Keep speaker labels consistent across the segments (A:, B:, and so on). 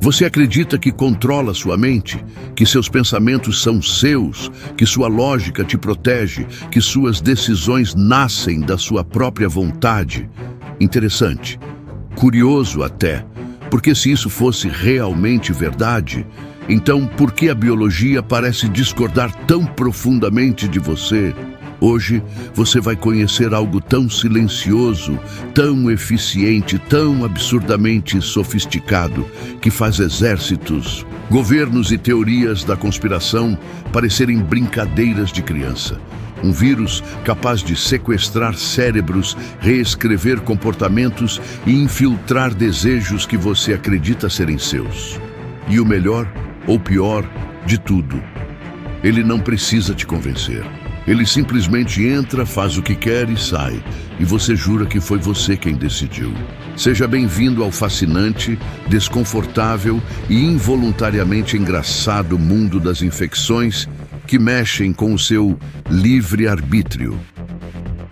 A: Você acredita que controla sua mente, que seus pensamentos são seus, que sua lógica te protege, que suas decisões nascem da sua própria vontade? Interessante, curioso até, porque se isso fosse realmente verdade, então por que a biologia parece discordar tão profundamente de você? Hoje você vai conhecer algo tão silencioso, tão eficiente, tão absurdamente sofisticado, que faz exércitos, governos e teorias da conspiração parecerem brincadeiras de criança. Um vírus capaz de sequestrar cérebros, reescrever comportamentos e infiltrar desejos que você acredita serem seus. E o melhor, ou pior, de tudo, ele não precisa te convencer. Ele simplesmente entra, faz o que quer e sai. E você jura que foi você quem decidiu. Seja bem-vindo ao fascinante, desconfortável e involuntariamente engraçado mundo das infecções que mexem com o seu livre-arbítrio.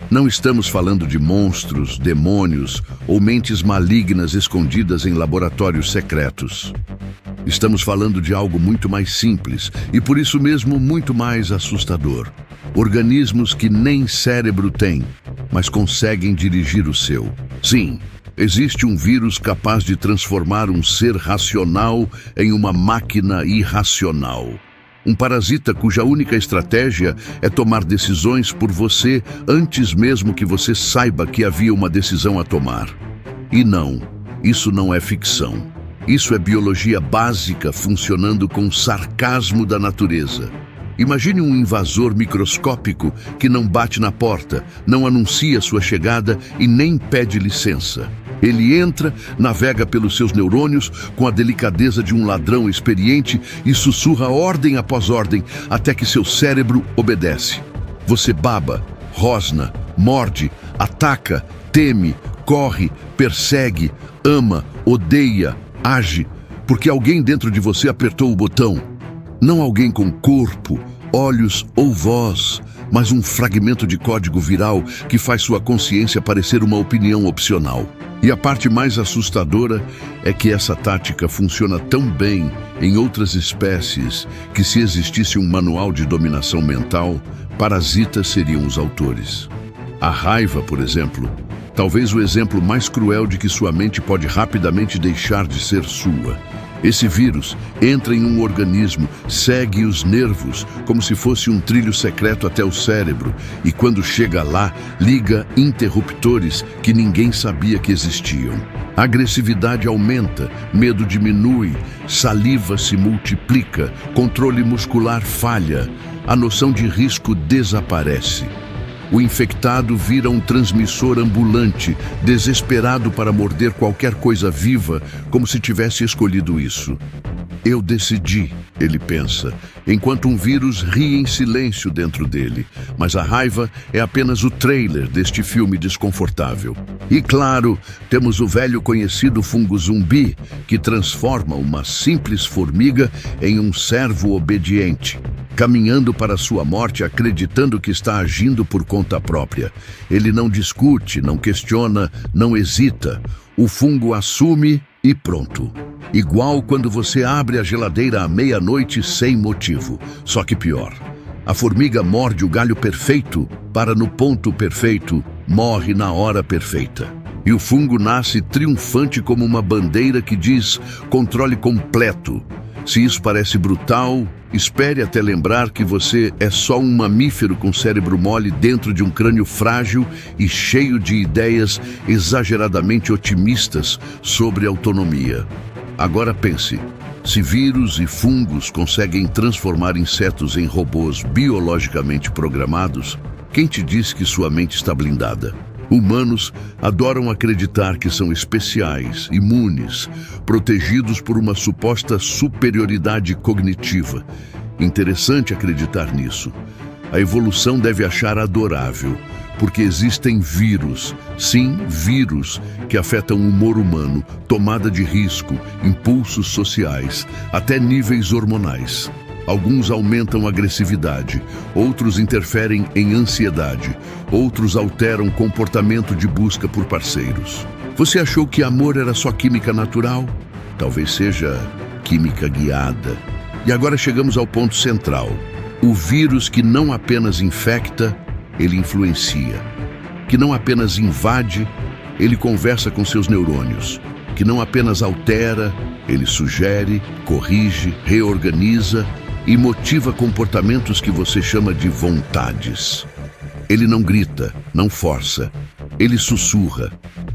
A: Não estamos falando de monstros, demônios ou mentes malignas escondidas em laboratórios secretos. Estamos falando de algo muito mais simples e, por isso mesmo, muito mais assustador. Organismos que nem cérebro têm, mas conseguem dirigir o seu. Sim, existe um vírus capaz de transformar um ser racional em uma máquina irracional. Um parasita cuja única estratégia é tomar decisões por você antes mesmo que você saiba que havia uma decisão a tomar. E não, isso não é ficção. Isso é biologia básica funcionando com o sarcasmo da natureza. Imagine um invasor microscópico que não bate na porta, não anuncia sua chegada e nem pede licença. Ele entra, navega pelos seus neurônios com a delicadeza de um ladrão experiente e sussurra ordem após ordem até que seu cérebro obedece. Você baba, rosna, morde, ataca, teme, corre, persegue, ama, odeia, age, porque alguém dentro de você apertou o botão. Não alguém com corpo, olhos ou voz, mas um fragmento de código viral que faz sua consciência parecer uma opinião opcional. E a parte mais assustadora é que essa tática funciona tão bem em outras espécies que, se existisse um manual de dominação mental, parasitas seriam os autores. A raiva, por exemplo, talvez o exemplo mais cruel de que sua mente pode rapidamente deixar de ser sua. Esse vírus entra em um organismo, segue os nervos, como se fosse um trilho secreto até o cérebro, e quando chega lá, liga interruptores que ninguém sabia que existiam. A agressividade aumenta, medo diminui, saliva se multiplica, controle muscular falha, a noção de risco desaparece. O infectado vira um transmissor ambulante, desesperado para morder qualquer coisa viva, como se tivesse escolhido isso. Eu decidi, ele pensa, enquanto um vírus ri em silêncio dentro dele. Mas a raiva é apenas o trailer deste filme desconfortável. E claro, temos o velho conhecido fungo zumbi, que transforma uma simples formiga em um servo obediente, caminhando para sua morte acreditando que está agindo por conta própria. Ele não discute, não questiona, não hesita. O fungo assume e pronto. Igual quando você abre a geladeira à meia-noite sem motivo, só que pior. A formiga morde o galho perfeito, para no ponto perfeito, morre na hora perfeita. E o fungo nasce triunfante como uma bandeira que diz controle completo. Se isso parece brutal, espere até lembrar que você é só um mamífero com cérebro mole dentro de um crânio frágil e cheio de ideias exageradamente otimistas sobre autonomia. Agora pense, se vírus e fungos conseguem transformar insetos em robôs biologicamente programados, quem te diz que sua mente está blindada? Humanos adoram acreditar que são especiais, imunes, protegidos por uma suposta superioridade cognitiva. Interessante acreditar nisso. A evolução deve achar adorável, porque existem vírus, sim, vírus, que afetam o humor humano, tomada de risco, impulsos sociais, até níveis hormonais. Alguns aumentam a agressividade, outros interferem em ansiedade, outros alteram comportamento de busca por parceiros. Você achou que amor era só química natural? talvez seja química guiada. E agora chegamos ao ponto central. O vírus que não apenas infecta, ele influencia. Que não apenas invade, ele conversa com seus neurônios. Que não apenas altera, ele sugere, corrige, reorganiza e motiva comportamentos que você chama de vontades. Ele não grita, não força, ele sussurra.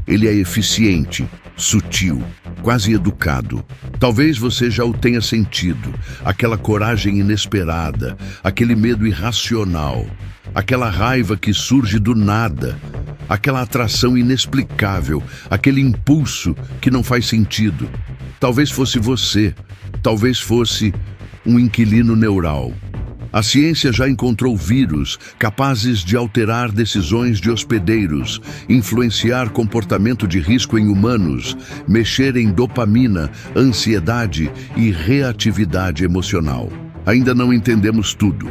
A: Ele é eficiente, sutil, quase educado. Talvez você já o tenha sentido, aquela coragem inesperada, aquele medo irracional, aquela raiva que surge do nada, aquela atração inexplicável, aquele impulso que não faz sentido. Talvez fosse você, talvez fosse um inquilino neural. A ciência já encontrou vírus capazes de alterar decisões de hospedeiros, influenciar comportamento de risco em humanos, mexer em dopamina, ansiedade e reatividade emocional. Ainda não entendemos tudo,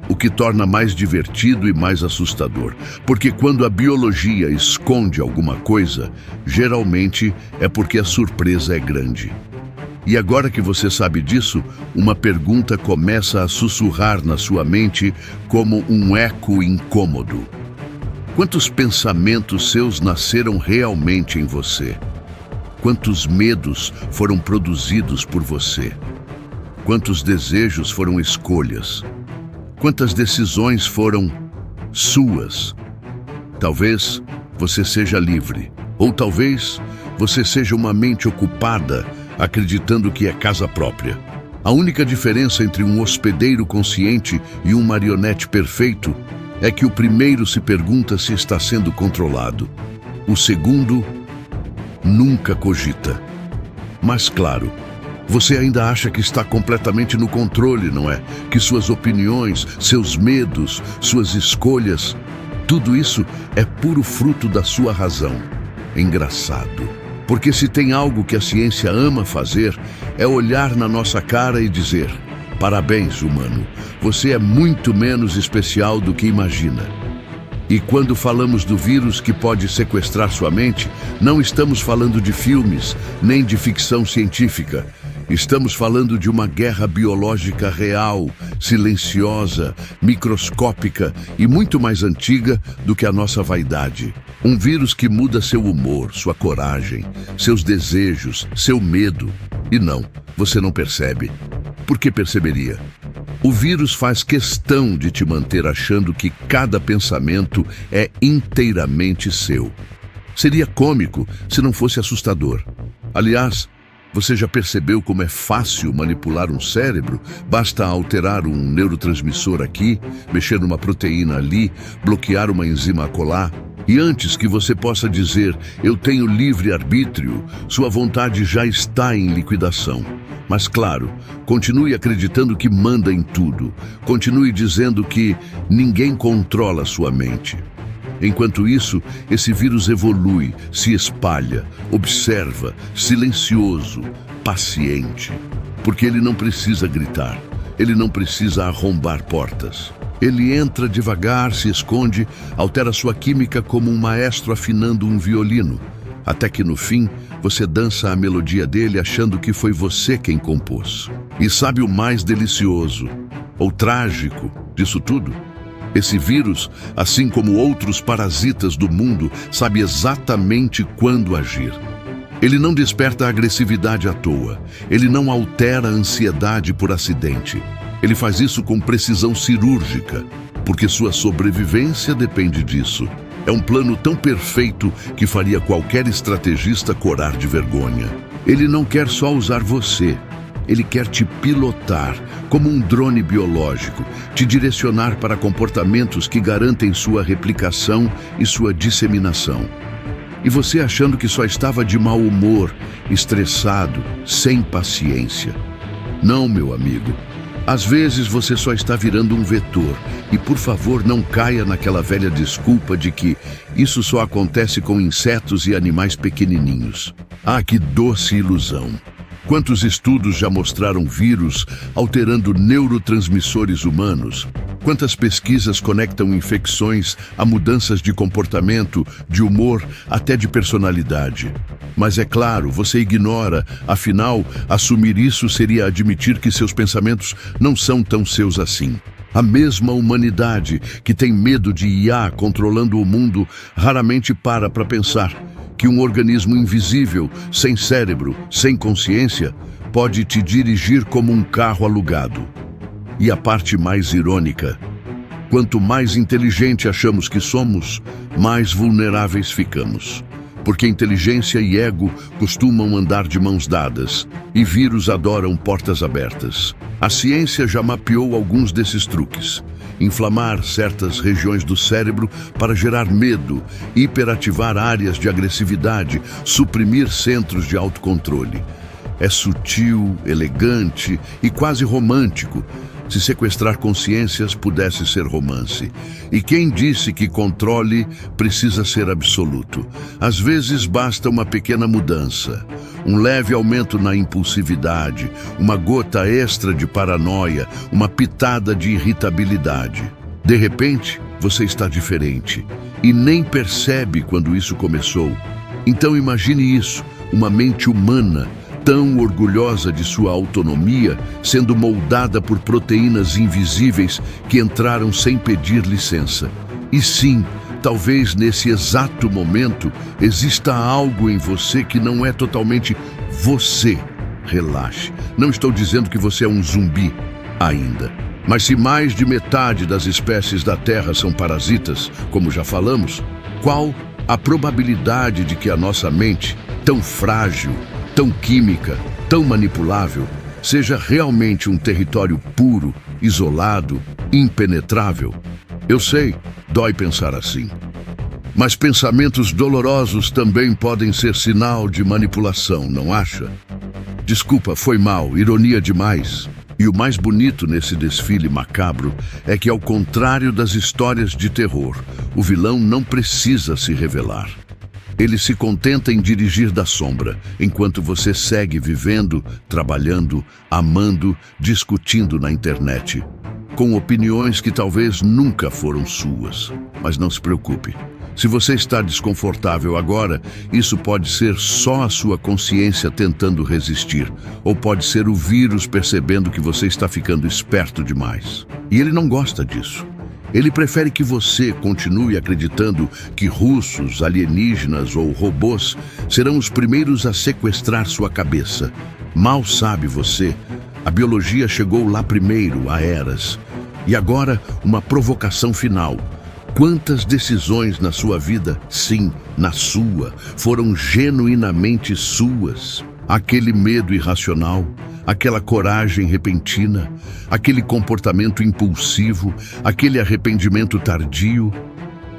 A: o que torna mais divertido e mais assustador, porque quando a biologia esconde alguma coisa, geralmente é porque a surpresa é grande. E agora que você sabe disso, uma pergunta começa a sussurrar na sua mente como um eco incômodo. Quantos pensamentos seus nasceram realmente em você? Quantos medos foram produzidos por você? Quantos desejos foram escolhas? Quantas decisões foram suas? Talvez você seja livre, ou talvez você seja uma mente ocupada acreditando que é casa própria. A única diferença entre um hospedeiro consciente e um marionete perfeito é que o primeiro se pergunta se está sendo controlado. O segundo nunca cogita. Mas claro, você ainda acha que está completamente no controle, não é? Que suas opiniões, seus medos, suas escolhas, tudo isso é puro fruto da sua razão. Engraçado. Porque se tem algo que a ciência ama fazer, é olhar na nossa cara e dizer: parabéns, humano, você é muito menos especial do que imagina. E quando falamos do vírus que pode sequestrar sua mente, não estamos falando de filmes, nem de ficção científica. Estamos falando de uma guerra biológica real, silenciosa, microscópica e muito mais antiga do que a nossa vaidade. Um vírus que muda seu humor, sua coragem, seus desejos, seu medo. E não, você não percebe. Por que perceberia? O vírus faz questão de te manter achando que cada pensamento é inteiramente seu. Seria cômico se não fosse assustador. Aliás, você já percebeu como é fácil manipular um cérebro? Basta alterar um neurotransmissor aqui, mexer numa proteína ali, bloquear uma enzima acolá. E antes que você possa dizer, eu tenho livre-arbítrio, sua vontade já está em liquidação. Mas claro, continue acreditando que manda em tudo. Continue dizendo que ninguém controla sua mente. Enquanto isso, esse vírus evolui, se espalha, observa, silencioso, paciente. Porque ele não precisa gritar, ele não precisa arrombar portas. Ele entra devagar, se esconde, altera sua química como um maestro afinando um violino. Até que no fim, você dança a melodia dele achando que foi você quem compôs. E sabe o mais delicioso, ou trágico disso tudo? Esse vírus, assim como outros parasitas do mundo, sabe exatamente quando agir. Ele não desperta a agressividade à toa. Ele não altera a ansiedade por acidente. Ele faz isso com precisão cirúrgica, porque sua sobrevivência depende disso. É um plano tão perfeito que faria qualquer estrategista corar de vergonha. Ele não quer só usar você. Ele quer te pilotar como um drone biológico, te direcionar para comportamentos que garantem sua replicação e sua disseminação. E você achando que só estava de mau humor, estressado, sem paciência. Não, meu amigo. Às vezes você só está virando um vetor. E por favor, não caia naquela velha desculpa de que isso só acontece com insetos e animais pequenininhos. Ah, que doce ilusão! Quantos estudos já mostraram vírus alterando neurotransmissores humanos? Quantas pesquisas conectam infecções a mudanças de comportamento, de humor, até de personalidade? Mas é claro, você ignora, afinal, assumir isso seria admitir que seus pensamentos não são tão seus assim. A mesma humanidade que tem medo de IA controlando o mundo raramente para pensar que um organismo invisível, sem cérebro, sem consciência, pode te dirigir como um carro alugado. E a parte mais irônica: quanto mais inteligente achamos que somos, mais vulneráveis ficamos. Porque inteligência e ego costumam andar de mãos dadas, e vírus adoram portas abertas. A ciência já mapeou alguns desses truques. Inflamar certas regiões do cérebro para gerar medo, hiperativar áreas de agressividade, suprimir centros de autocontrole. É sutil, elegante e quase romântico. Se sequestrar consciências pudesse ser romance. E quem disse que controle precisa ser absoluto? Às vezes basta uma pequena mudança, um leve aumento na impulsividade, uma gota extra de paranoia, uma pitada de irritabilidade. De repente, você está diferente e nem percebe quando isso começou. Então imagine isso, uma mente humana tão orgulhosa de sua autonomia, sendo moldada por proteínas invisíveis que entraram sem pedir licença. E sim, talvez nesse exato momento exista algo em você que não é totalmente você. Relaxe. Não estou dizendo que você é um zumbi ainda. Mas se mais de metade das espécies da Terra são parasitas, como já falamos, qual a probabilidade de que a nossa mente, tão frágil, tão química, tão manipulável, seja realmente um território puro, isolado, impenetrável? Eu sei, dói pensar assim. Mas pensamentos dolorosos também podem ser sinal de manipulação, não acha? Desculpa, foi mal, ironia demais. E o mais bonito nesse desfile macabro é que, ao contrário das histórias de terror, o vilão não precisa se revelar. Ele se contenta em dirigir da sombra, enquanto você segue vivendo, trabalhando, amando, discutindo na internet, com opiniões que talvez nunca foram suas. Mas não se preocupe. Se você está desconfortável agora, isso pode ser só a sua consciência tentando resistir, ou pode ser o vírus percebendo que você está ficando esperto demais. E ele não gosta disso. Ele prefere que você continue acreditando que russos, alienígenas ou robôs serão os primeiros a sequestrar sua cabeça. Mal sabe você, a biologia chegou lá primeiro, há eras. E agora, uma provocação final. Quantas decisões na sua vida, sim, na sua, foram genuinamente suas? Aquele medo irracional, aquela coragem repentina, aquele comportamento impulsivo, aquele arrependimento tardio.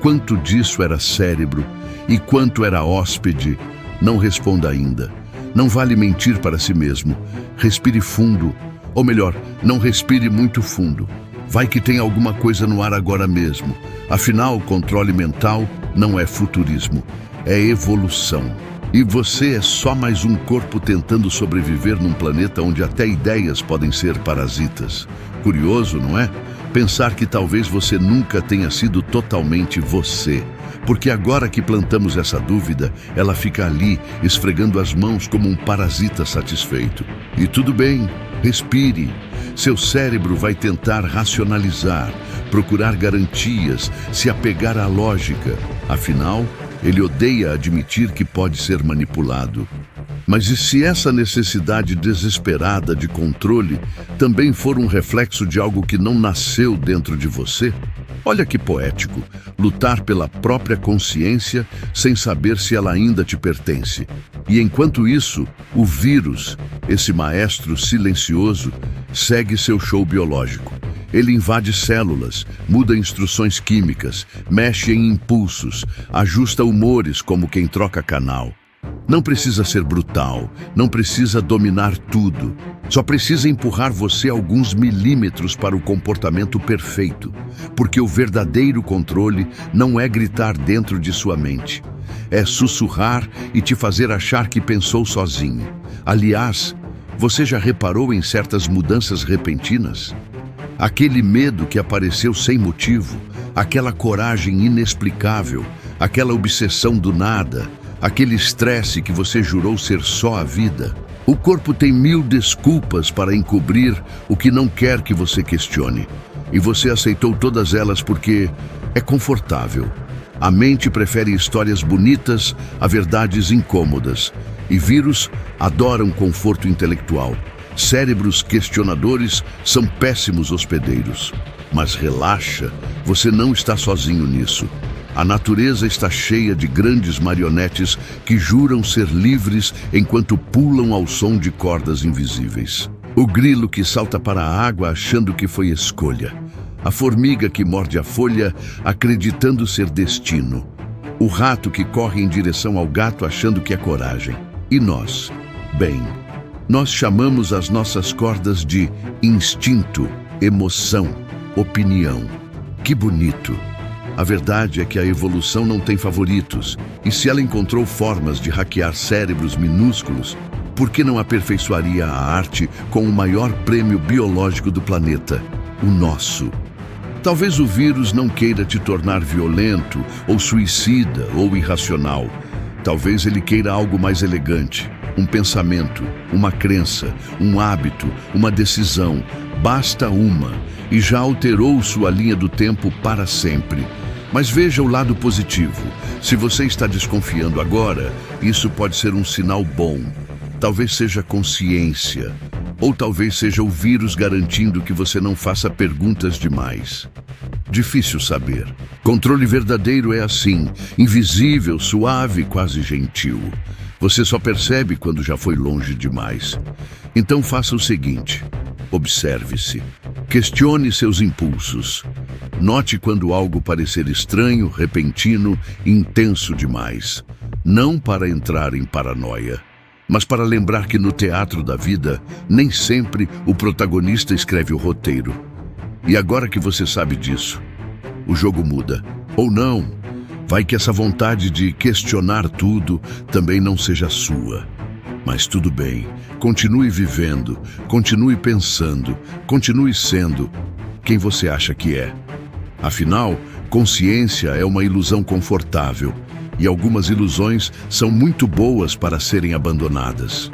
A: Quanto disso era cérebro e quanto era hóspede? Não responda ainda. Não vale mentir para si mesmo. Respire fundo, ou melhor, não respire muito fundo. Vai que tem alguma coisa no ar agora mesmo. Afinal, controle mental não é futurismo, é evolução. E você é só mais um corpo tentando sobreviver num planeta onde até ideias podem ser parasitas. Curioso, não é? Pensar que talvez você nunca tenha sido totalmente você. Porque agora que plantamos essa dúvida, ela fica ali, esfregando as mãos como um parasita satisfeito. E tudo bem, respire. Seu cérebro vai tentar racionalizar, procurar garantias, se apegar à lógica. Afinal, ele odeia admitir que pode ser manipulado. Mas e se essa necessidade desesperada de controle também for um reflexo de algo que não nasceu dentro de você? Olha que poético, lutar pela própria consciência sem saber se ela ainda te pertence. E enquanto isso, o vírus, esse maestro silencioso, segue seu show biológico. Ele invade células, muda instruções químicas, mexe em impulsos, ajusta humores como quem troca canal. Não precisa ser brutal, não precisa dominar tudo. Só precisa empurrar você alguns milímetros para o comportamento perfeito. Porque o verdadeiro controle não é gritar dentro de sua mente. É sussurrar e te fazer achar que pensou sozinho. Aliás, Você já reparou em certas mudanças repentinas? Aquele medo que apareceu sem motivo, aquela coragem inexplicável, aquela obsessão do nada, aquele estresse que você jurou ser só a vida. O corpo tem 1000 desculpas para encobrir o que não quer que você questione. E você aceitou todas elas porque é confortável. A mente prefere histórias bonitas a verdades incômodas. E vírus adoram conforto intelectual. Cérebros questionadores são péssimos hospedeiros. Mas relaxa, você não está sozinho nisso. A natureza está cheia de grandes marionetes que juram ser livres enquanto pulam ao som de cordas invisíveis. O grilo que salta para a água achando que foi escolha. A formiga que morde a folha acreditando ser destino. O rato que corre em direção ao gato achando que é coragem. E nós? Bem, nós chamamos as nossas cordas de instinto, emoção, opinião. Que bonito! A verdade é que a evolução não tem favoritos, e se ela encontrou formas de hackear cérebros minúsculos, por que não aperfeiçoaria a arte com o maior prêmio biológico do planeta, o nosso? Talvez o vírus não queira te tornar violento, ou suicida, ou irracional. Talvez ele queira algo mais elegante, um pensamento, uma crença, um hábito, uma decisão. Basta uma, e já alterou sua linha do tempo para sempre. Mas veja o lado positivo. Se você está desconfiando agora, isso pode ser um sinal bom. Talvez seja consciência. Ou talvez seja o vírus garantindo que você não faça perguntas demais. Difícil saber. Controle verdadeiro é assim, invisível, suave, quase gentil. Você só percebe quando já foi longe demais. Então faça o seguinte: observe-se. Questione seus impulsos. Note quando algo parecer estranho, repentino, intenso demais. Não para entrar em paranoia, mas para lembrar que no teatro da vida, nem sempre o protagonista escreve o roteiro. E agora que você sabe disso, o jogo muda. Ou não, vai que essa vontade de questionar tudo também não seja sua. Mas tudo bem, continue vivendo, continue pensando, continue sendo quem você acha que é. Afinal, consciência é uma ilusão confortável, e algumas ilusões são muito boas para serem abandonadas.